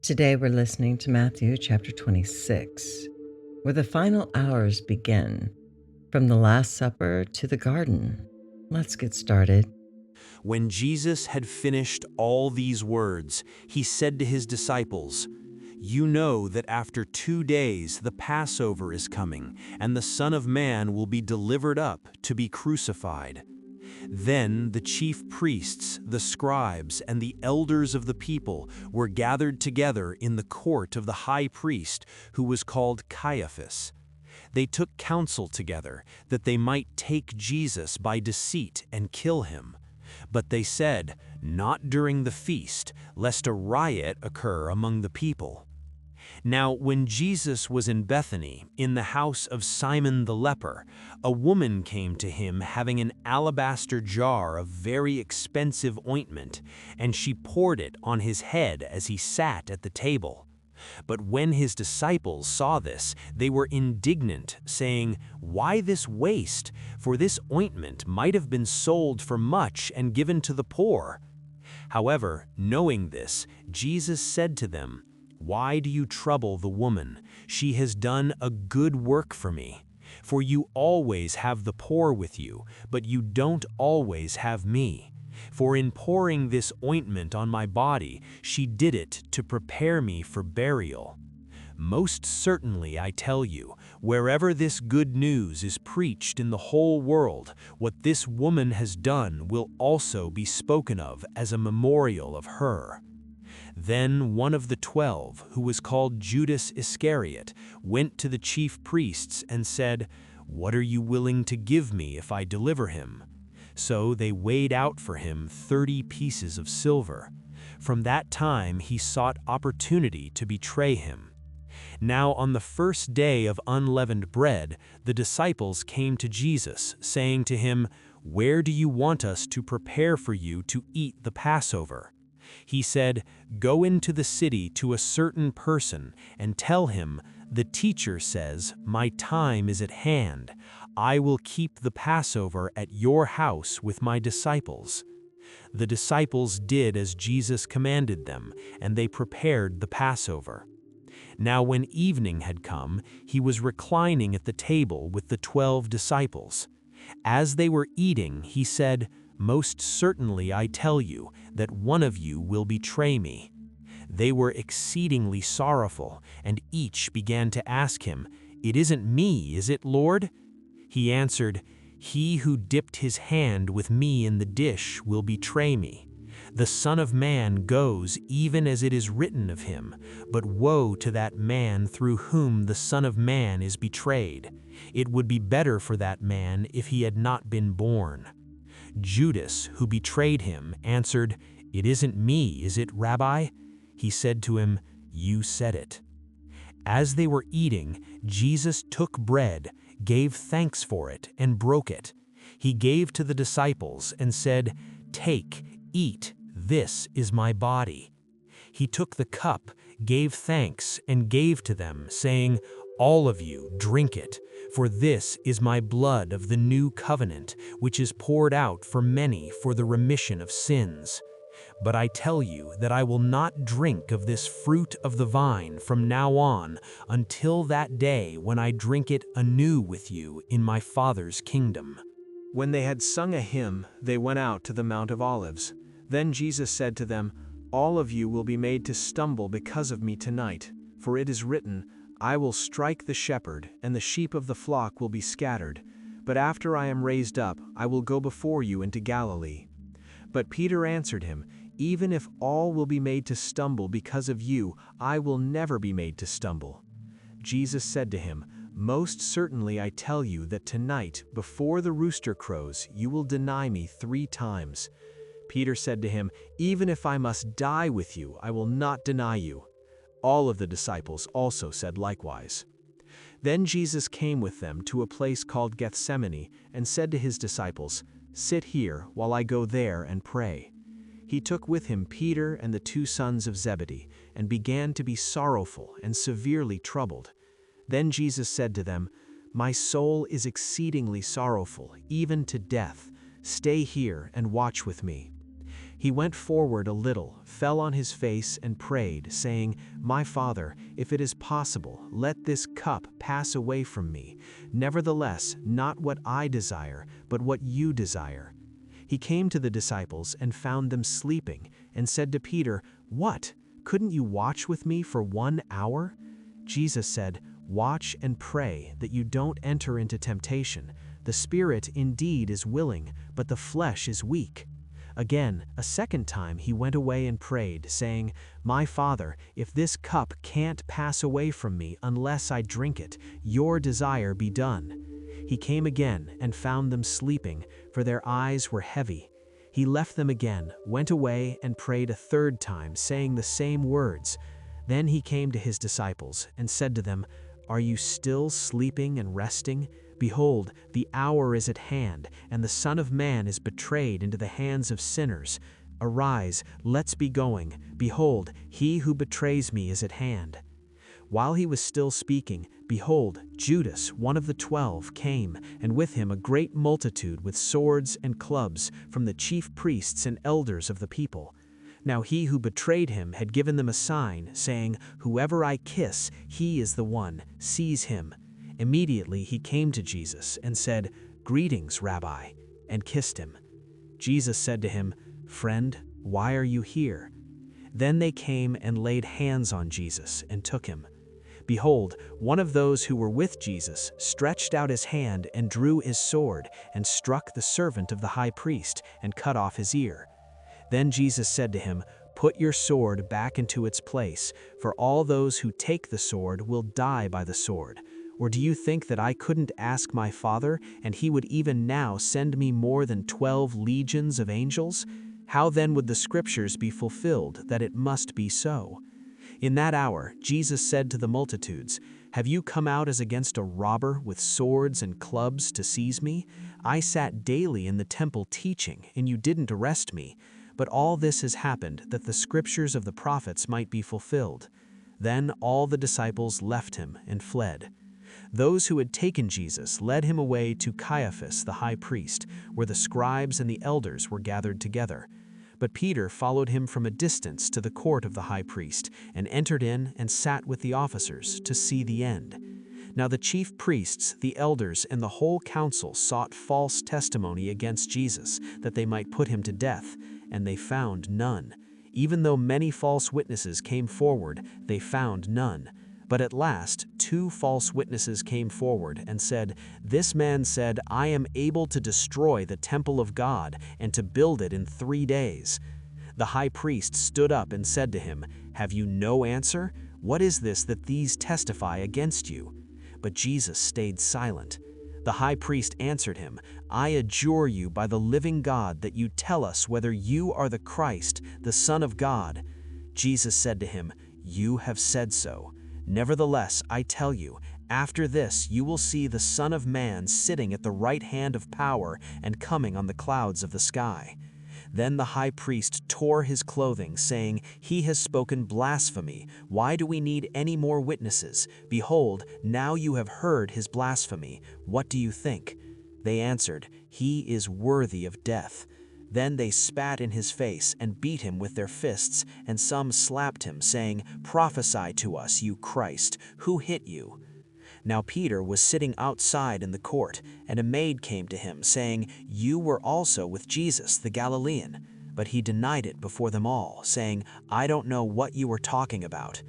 Today we're listening to Matthew chapter 26, where the final hours begin, from the Last Supper to the garden. Let's get started. When Jesus had finished all these words, he said to his disciples, "You know that after 2 days the Passover is coming, and the Son of Man will be delivered up to be crucified." Then the chief priests, the scribes, and the elders of the people were gathered together in the court of the high priest, who was called Caiaphas. They took counsel together that they might take Jesus by deceit and kill him. But they said, "Not during the feast, lest a riot occur among the people." Now when Jesus was in Bethany, in the house of Simon the leper, a woman came to him having an alabaster jar of very expensive ointment, and she poured it on his head as he sat at the table. But when his disciples saw this, they were indignant, saying, "Why this waste? For this ointment might have been sold for much and given to the poor." However, knowing this, Jesus said to them, "Why do you trouble the woman? She has done a good work for me. For you always have the poor with you, but you don't always have me. For in pouring this ointment on my body, she did it to prepare me for burial. Most certainly, I tell you, wherever this good news is preached in the whole world, what this woman has done will also be spoken of as a memorial of her." Then one of the 12, who was called Judas Iscariot, went to the chief priests and said, "What are you willing to give me if I deliver him?" So they weighed out for him 30 pieces of silver. From that time he sought opportunity to betray him. Now on the first day of unleavened bread, the disciples came to Jesus, saying to him, "Where do you want us to prepare for you to eat the Passover?" He said, "Go into the city to a certain person and tell him, 'The teacher says, my time is at hand. I will keep the Passover at your house with my disciples.'" The disciples did as Jesus commanded them, and they prepared the Passover. Now when evening had come, he was reclining at the table with the 12 disciples. As they were eating, he said, "Most certainly I tell you that one of you will betray me." They were exceedingly sorrowful, and each began to ask him, "It isn't me, is it, Lord?" He answered, "He who dipped his hand with me in the dish will betray me. The Son of Man goes even as it is written of him, but woe to that man through whom the Son of Man is betrayed. It would be better for that man if he had not been born." Judas, who betrayed him, answered, "It isn't me, is it, Rabbi?" He said to him, "You said it." As they were eating, Jesus took bread, gave thanks for it, and broke it. He gave to the disciples and said, "Take, eat, this is my body." He took the cup, gave thanks, and gave to them, saying, "All of you drink it, for this is my blood of the new covenant, which is poured out for many for the remission of sins. But I tell you that I will not drink of this fruit of the vine from now on until that day when I drink it anew with you in my Father's kingdom." When they had sung a hymn, they went out to the Mount of Olives. Then Jesus said to them, "All of you will be made to stumble because of me tonight, for it is written, 'I will strike the shepherd, and the sheep of the flock will be scattered.' But after I am raised up, I will go before you into Galilee." But Peter answered him, "Even if all will be made to stumble because of you, I will never be made to stumble." Jesus said to him, "Most certainly I tell you that tonight, before the rooster crows, you will deny me 3 times." Peter said to him, "Even if I must die with you, I will not deny you." All of the disciples also said likewise. Then Jesus came with them to a place called Gethsemane and said to his disciples, "Sit here while I go there and pray." He took with him Peter and the 2 sons of Zebedee and began to be sorrowful and severely troubled. Then Jesus said to them, "My soul is exceedingly sorrowful, even to death. Stay here and watch with me." He went forward a little, fell on his face, and prayed, saying, "My Father, if it is possible, let this cup pass away from me. Nevertheless, not what I desire, but what you desire." He came to the disciples and found them sleeping, and said to Peter, "What? Couldn't you watch with me for 1 hour?" Jesus said, "Watch and pray that you don't enter into temptation. The spirit indeed is willing, but the flesh is weak." Again, a second time he went away and prayed, saying, "My Father, if this cup can't pass away from me unless I drink it, your desire be done." He came again and found them sleeping, for their eyes were heavy. He left them again, went away, and prayed a third time, saying the same words. Then he came to his disciples and said to them, "Are you still sleeping and resting? Behold, the hour is at hand, and the Son of Man is betrayed into the hands of sinners. Arise, let's be going. Behold, he who betrays me is at hand." While he was still speaking, behold, Judas, one of the 12, came, and with him a great multitude with swords and clubs from the chief priests and elders of the people. Now he who betrayed him had given them a sign, saying, "Whoever I kiss, he is the one. Seize him." Immediately he came to Jesus and said, "Greetings, Rabbi," and kissed him. Jesus said to him, "Friend, why are you here?" Then they came and laid hands on Jesus and took him. Behold, one of those who were with Jesus stretched out his hand and drew his sword and struck the servant of the high priest and cut off his ear. Then Jesus said to him, "Put your sword back into its place, for all those who take the sword will die by the sword. Or do you think that I couldn't ask my Father, and he would even now send me more than 12 legions of angels? How then would the scriptures be fulfilled that it must be so?" In that hour, Jesus said to the multitudes, "Have you come out as against a robber with swords and clubs to seize me? I sat daily in the temple teaching, and you didn't arrest me. But all this has happened that the scriptures of the prophets might be fulfilled." Then all the disciples left him and fled. Those who had taken Jesus led him away to Caiaphas the high priest, where the scribes and the elders were gathered together. But Peter followed him from a distance to the court of the high priest, and entered in and sat with the officers to see the end. Now the chief priests, the elders, and the whole council sought false testimony against Jesus, that they might put him to death, and they found none. Even though many false witnesses came forward, they found none. But at last 2 false witnesses came forward and said, "This man said, 'I am able to destroy the temple of God and to build it in 3 days.'" The high priest stood up and said to him, "Have you no answer? What is this that these testify against you?" But Jesus stayed silent. The high priest answered him, "I adjure you by the living God that you tell us whether you are the Christ, the Son of God." Jesus said to him, "You have said so. Nevertheless, I tell you, after this you will see the Son of Man sitting at the right hand of power and coming on the clouds of the sky." Then the high priest tore his clothing, saying, "He has spoken blasphemy. Why do we need any more witnesses? Behold, now you have heard his blasphemy. What do you think?" They answered, "He is worthy of death." Then they spat in his face and beat him with their fists, and some slapped him, saying, "Prophesy to us, you Christ. Who hit you?" Now Peter was sitting outside in the court, and a maid came to him, saying, "You were also with Jesus the Galilean." But he denied it before them all, saying, "I don't know what you are talking about."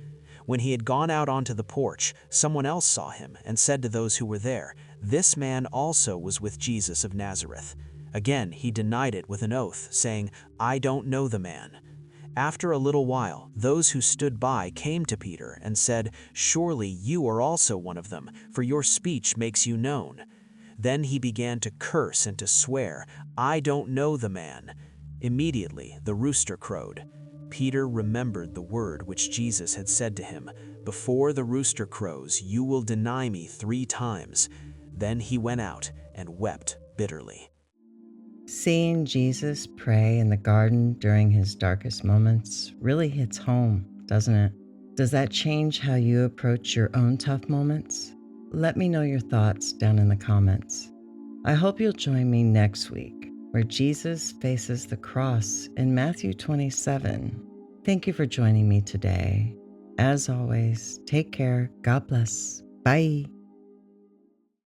When he had gone out onto the porch, someone else saw him and said to those who were there, "This man also was with Jesus of Nazareth." Again he denied it with an oath, saying, "I don't know the man." After a little while, those who stood by came to Peter and said, "Surely you are also one of them, for your speech makes you known." Then he began to curse and to swear, "I don't know the man." Immediately the rooster crowed. Peter remembered the word which Jesus had said to him, "Before the rooster crows, you will deny me 3 times." Then he went out and wept bitterly. Seeing Jesus pray in the garden during his darkest moments really hits home, doesn't it? Does that change how you approach your own tough moments? Let me know your thoughts down in the comments. I hope you'll join me next week where Jesus faces the cross in Matthew 27. Thank you for joining me today. As always, take care. God bless. Bye.